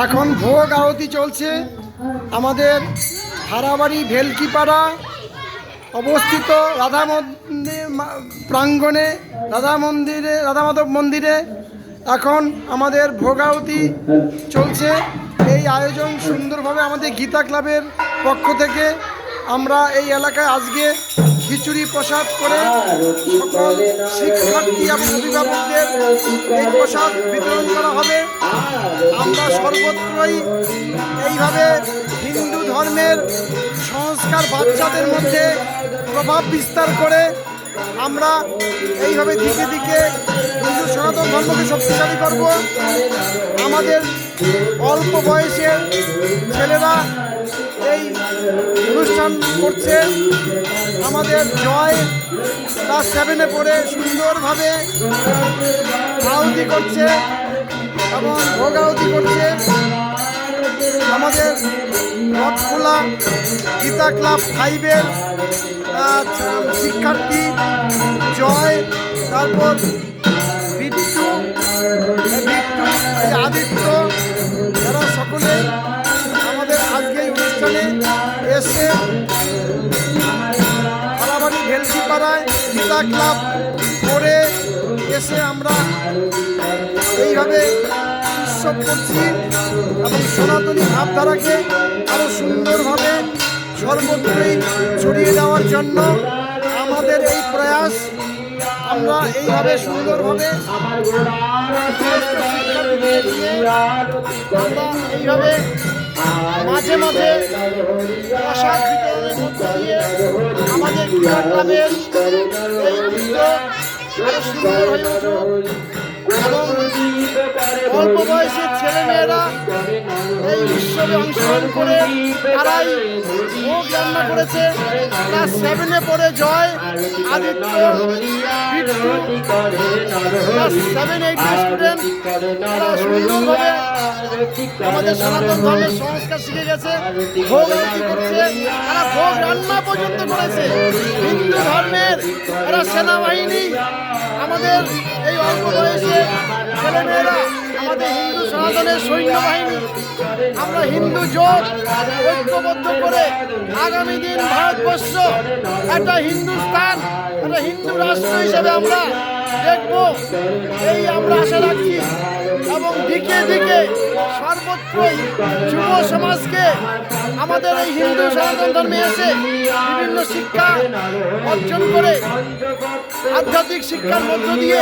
এখন ভোগ আরতি চলছে আমাদের হারাবাড়ি ভেলকিপাড়া অবস্থিত রাধা মন্দির প্রাঙ্গণে রাধা মাধব মন্দিরে এখন আমাদের ভোগ আরতি চলছে। এই আয়োজন সুন্দরভাবে আমাদের গীতা ক্লাবের পক্ষ থেকে আমরা এই এলাকায় আজকে খিচুড়ি প্রসাদ করে সকল শিক্ষার্থী এবং অভিভাবকদের এই প্রসাদ বিতরণ করা হবে। আমরা সর্বত্রই এইভাবে হিন্দু ধর্মের সংস্কার বাচ্চাদের মধ্যে প্রভাব বিস্তার করে আমরা এইভাবে দিকে দিকে হিন্দু সনাতন ধর্মকে শক্তিশালী করব। আমাদের অল্প বয়সের ছেলেরা এই অনুষ্ঠান করছে। আমাদের জয় ক্লাস 7-এ পড়ে সুন্দরভাবে আহুতি করছে এবং ভোগ আহুতি করছে। আমাদের রথখোলা গীতা ক্লাব 5-এর শিক্ষার্থী জয়, তারপর বিট্টু আদিত্য, এরা সকলেই আমাদের আজকে এই অনুষ্ঠানে এসে হারাবাড়ি ভেলকিপাড়ায় গীতা ক্লাব করে এসে আমরা এইভাবে উৎসব করছি এবং সনাতনী ভাবধারাকে আরও সুন্দরভাবে সর্বত্রই ছড়িয়ে দেওয়ার জন্য আমাদের এই প্রয়াস। আমরা এইভাবে সুন্দরভাবে আমরা এইভাবে মাঝে মাঝে প্রসাদ বিতরণের মধ্য দিয়ে আমাদের ক্রীড়া ক্লাবের এই উদ্যোগ আরো সুন্দর হয়ে উঠুক এবং অল্প বয়সের ছেলেমেয়েরা এই উৎসবে অংশগ্রহণ করে তারাই ভোগ রান্না করেছে। ক্লাস 7-এ পড়ে জয়, আদিত্য, বিট্টু ক্লাস 7-8 স্টুডেন্ট, তারা সুন্দরভাবে আমাদের সনাতন ধর্মের সংস্কার শিখে গেছে, ভোগ আরতি করছে, তারা ভোগ রান্না পর্যন্ত করেছে। হিন্দু ধর্মের এরা সেনাবাহিনী, আমাদের এই অল্প বয়সে ছেলেমেয়েরা আমাদের হিন্দু সনাতনের সৈন্যবাহিনী। আমরা হিন্দু জোট ঐক্যবদ্ধ করে আগামী দিন ভারতবর্ষ একটা হিন্দুস্তান, একটা হিন্দু রাষ্ট্র হিসেবে আমরা দেখব, এই আমরা আশা রাখছি। এবং দিকে দিকে সর্বত্রই যুব সমাজকে আমাদের এই হিন্দু সনাতন ধর্মে এসে বিভিন্ন শিক্ষা অর্জন করে আধ্যাত্মিক শিক্ষার মধ্য দিয়ে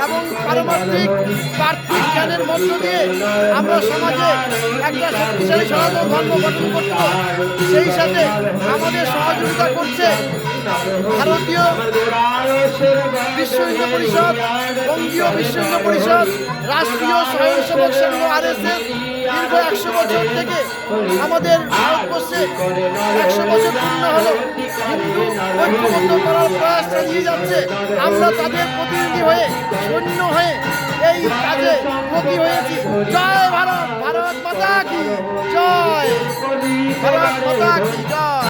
এবং পারমার্থিক পার্থিক জ্ঞানের মধ্য দিয়ে আমরা সমাজে একটা শক্তিশালী সনাতন ধর্ম গঠন করতে, সেই সাথে আমাদের সহযোগিতা করছে ভারতীয় বিশ্ব হিন্দু পরিষদ, বঙ্গীয় বিশ্ব হিন্দু পরিষদ, রাষ্ট্রীয় স্বয়ংসেবক সংঘ RSS। দীর্ঘ 100 বছর থেকে আমাদের ভারতবর্ষে 100 বছর পূর্ণ হলো হিন্দু ঐক্যবদ্ধ করার প্রয়াস চালিয়ে যাচ্ছে। আমরা তাদের প্রতিনিধি হয়ে, সৈন্য হয়ে এই কাজে ব্রতী হয়েছি। জয় ভারত, ভারত মাতা কি জয়, ভারত মাতা কি জয়।